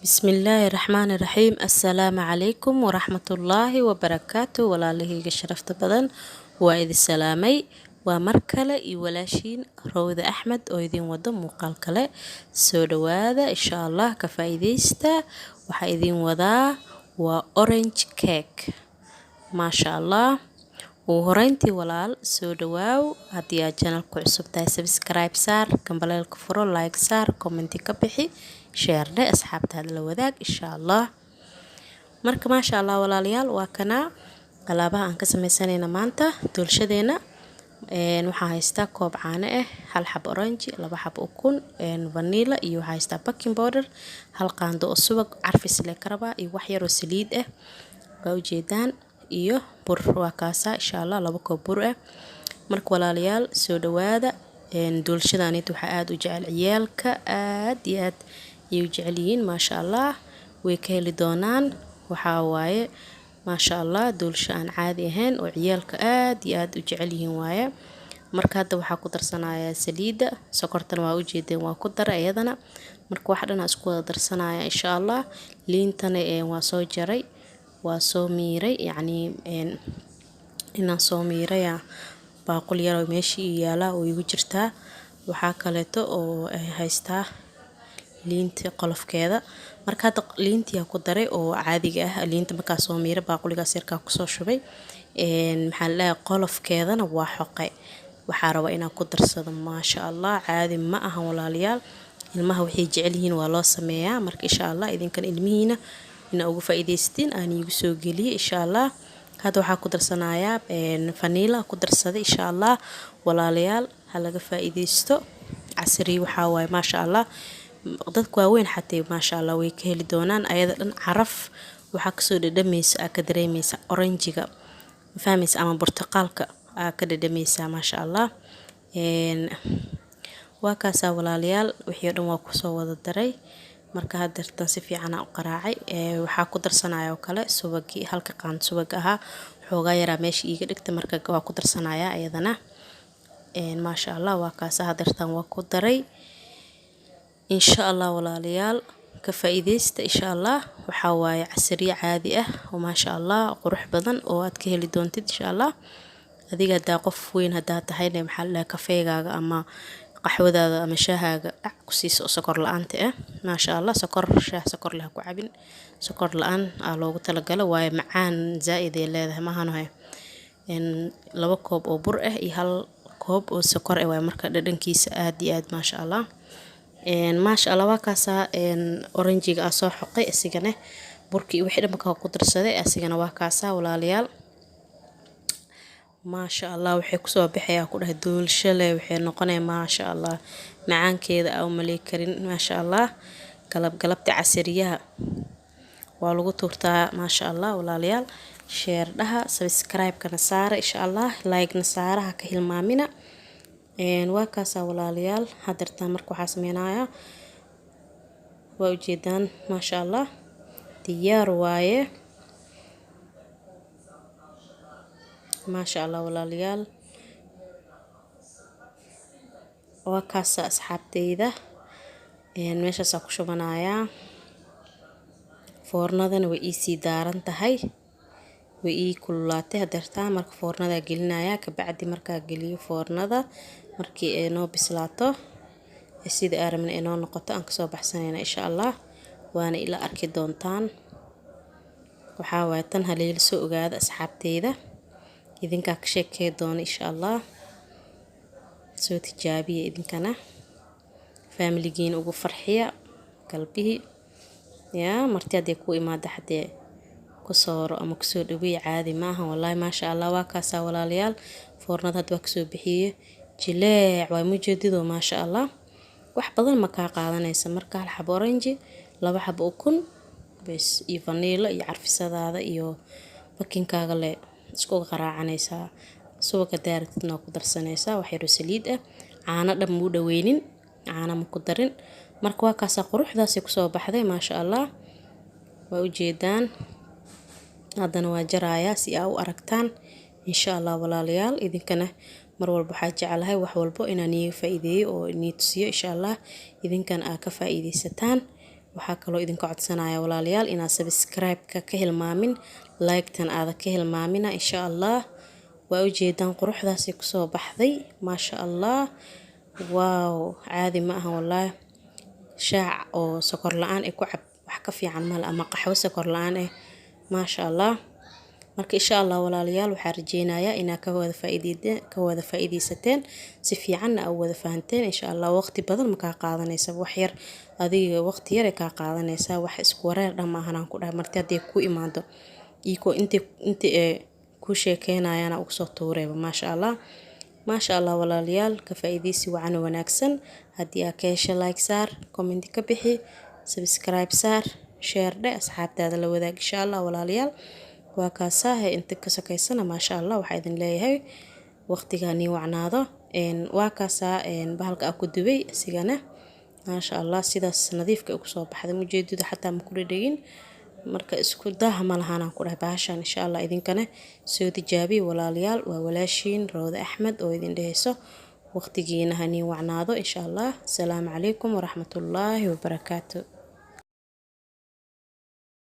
بسم الله الرحمن الرحيم. السلام عليكم ورحمة الله وبركاته. walaalahayga sharafta badan waa idin salaamay. waa mar kale iyo walaashiin Rawda Axmed oo idin wado muuqaal kale. soo dhawaada insha Allah, ka faa'iideysta. waxa idin wadaa waa orange cake. maasha Allah. ugu horeyntii walaal soo dhawaaw. haddii aad channelka cusub tahay subscribe saar, gambaleelka furo, like saar, comment ka bixi, share dhe asxaabtaada la wadaag insha Allah. marka maasha Allah walaalayaal, waa kana alaabaha aan ka sameysanayna maanta doolshadeena. waxaan haystaa koob caano ah, hal xab orange, laba xab ukun, vanilla iyo waxaan haystaa baking powder, hal qaando oo subag carfis leh karaba iyo wax yar oo saliid ah. waa ujeedaan iyo bur waa kaasa insha Allah, laba koob bur ah. marka walaalayaal soo dhawaada. doolshadaanid waxa aad u jecel ciyaalka, aad iyo aad ayay u jecel yihiin. maasha Allah way ka heli doonaan. waxaa waaye maasha Allah doolsho aan caadi ahayn oo ciyaalka aad iyo aad u jecel yihiin waaye. marka hadda waxaa ku darsanayaa saliida, sokortana waa ujeedeen waa ku dara iyadana. marka wax dhan isku wada darsanaya insha Allah. liintana waa soo jaray, waa soo miiray, yacni inaan soo miiraya baaqul yar oo meeshii yaala oo igu jirtaa. waxaa kaleeto oo haystaa liinta qolofkeeda. marka hadda liintii ku daray oo caadiga ah, liinta markaa soo miiray baaquligaas yarkaa kusoo shubay. maxaa la qolofkeedana waa xoqay. waxaa raba inaan ku darsado. maasha Allah caadi ma aha walaalayaal. ilmaha waxay jecel yihiin waa loo sameeyaa. marka insha Allah idinkan ilmihiina ina ugu faa'iideystiin aan igu soo geliyo insha Allah. hadda waxaa ku darsanayaa vanilla ku darsaday insha Allah. walaalayaal ha laga faa'iideysto. casri waxaa waaye maasha Allah. dadku waaweyn xatee maasha Allah way ka heli doonaan. ayada dhan caraf waxaa kasoo dhadhamaysa, ka dareemaysa oranjiga, fahmaysa ama burtuqaalka ka dhadhamaysa maasha Allah. waa kaasa walaalayaal wixii dhan waa kusoo wada daray. marka hadda si fiican aan u qaraacay. waxaa ku darsanayaa oo kale subagii, halka qaan subag ahaa xoogaa yaraa meesha iiga dhigta. marka waa ku darsanayaa ayadana. maasha Allah waa kaasa hadartan waa ku daray insha Allah. walaalayaal ka faa'iideysta insha Allah. waxaa waaye casriye caadi ah oo maasha Allah qurux badan oo aad ka heli doontid insha Allah. adiga hadaa qof weyn hadaa tahayna maxaa la kafeegaaga ama qaxwadaada ama shaahaaga ku siiso sokor la'aanta ah. maasha Allah sokor shaah sokor leh ku cabin. sokor la'aan loogu talagalay waaye macaan zaa'id ay leedahay mahanahay. laba koob oo bur ah iyo hal koob oo sokor ah waaye. marka dhadhankiisa aad iyo aad maasha Allah. maasha Allah waa kaasa oranjiga soo xoqay asigana burkii wixii dhan ku darsaday asigana waa kaasa walaalayaal. maasha Allah waxay kusoo baxaya ku dhahay doolshale waxay noqonay maasha Allah macaankeeda aw malay karin maasha Allah. galabta casriyaha waa lagu tuurtaa maasha Allah. walaalayaal share dhaha, subscribe kana saara insha Allah, like na saaraha ka hilmaamina. waa kaasa walaalayaal hadartan marka waxaa sameynayaa waa ujeedaan maasha Allah diyaar waaye. maasha Allah walaalayaal waa kaasa asxaabteyda. meeshaas ku shubanayaa foornadana way ii sii daaran tahay, way ii kululaatay hadartan. marka foornada gelinaya ka bacdi markaa geliyo foornada markii ay noo bislaato sida aramna ay noo noqoto aan ka soo baxsanayna insha Allah. waana ila arki doontaan. waxaa waaye tan haleelo soo ogaada asxaabteyda, idinkaa ka sheekay doona insha Allah. soo tijaabiya idinkana familigiina ugu farxiya qalbihi yaa marti haday ku imaado hadee ku sooro ama ku soo dhaweey caadi maaha wallahi maasha Allah. waa kaasa walaalayaal foornada hadda waa kasoo bixiyay jileec waa mujeedido maasha Allah. wax badan ma ka qaadanaysa. marka hal xab orange, laba xab ukun bas iyo vanilla iyo carfisadaada iyo bakinkaaga le isku qaraacanaysa. subaga daaradna ku darsanaysa wax yar oo saliid ah. caano dhan muu dhaweynin, caano ma ku darin. marka waa kaasa quruxdaas ku soo baxday maasha Allah. waa ujeedaan haddana waa jaraaya si aad u aragtaan insha Allah. walaalayaal idinkana mar walba waxaa jecelahay wax walbo inaan iga faa'iideeyo oo inii tusiyo insha Allah. idinkan aad ka faa'iideysataan waxaa kaloo idinka codsanaya walaalayaal inaad subscribe-ka ka hilmaamin, like-tan aada ka hilmaamina insha allah. waa ujeedaan quruxdaasi kusoo baxday maasha allah. waaw caadi ma aha wallaahi. shaac oo sokor la-aan ku cab wax ka fiican mal ama qaxwo sokor la-aan maasha allah. marka insha allah walaalayaal waxaan rajeynayaa inaad ka wada faa'iideysateen si fiicanna aad wada fahanteen insha allah. waqti badan ma kaa qaadanaysa, wax yar adiga waqti yar kaa qaadanaysaa, wax isku wareer dhamaahan aan ku dhahay. marti haddii ku imaado iko inta ku sheekeynayana ugu soo tuureeba maasha allah. maasha allah walaalayaal, ka faa'iideysi wacan wanaagsan. haddii aad ka hesho like saar, comment ka bixi, subscribe saar, share dhe asxaabtaada la wadaag insha allah walaalayaal. waa kaasaahe inta ka sokaysana maasha allah. waxaa idin leeyahay waqtigaanii wacnaado. waa kaasaa bahalka aan ku dubay isigana maasha allah sidaas nadiifka ugu soo baxday mujeedada xataa ma ku dhadhagin. marka isku daha ma lahaanaan ku dhahay bahashan insha allah. idinkana soo tijaabiya walaalayaal. waa walaashiin Rawda Axmed oo idin dhehayso waqtigiina hanii wacnaado insha allah. asalaamu calaykum waraxmatullaahi wabarakaatu.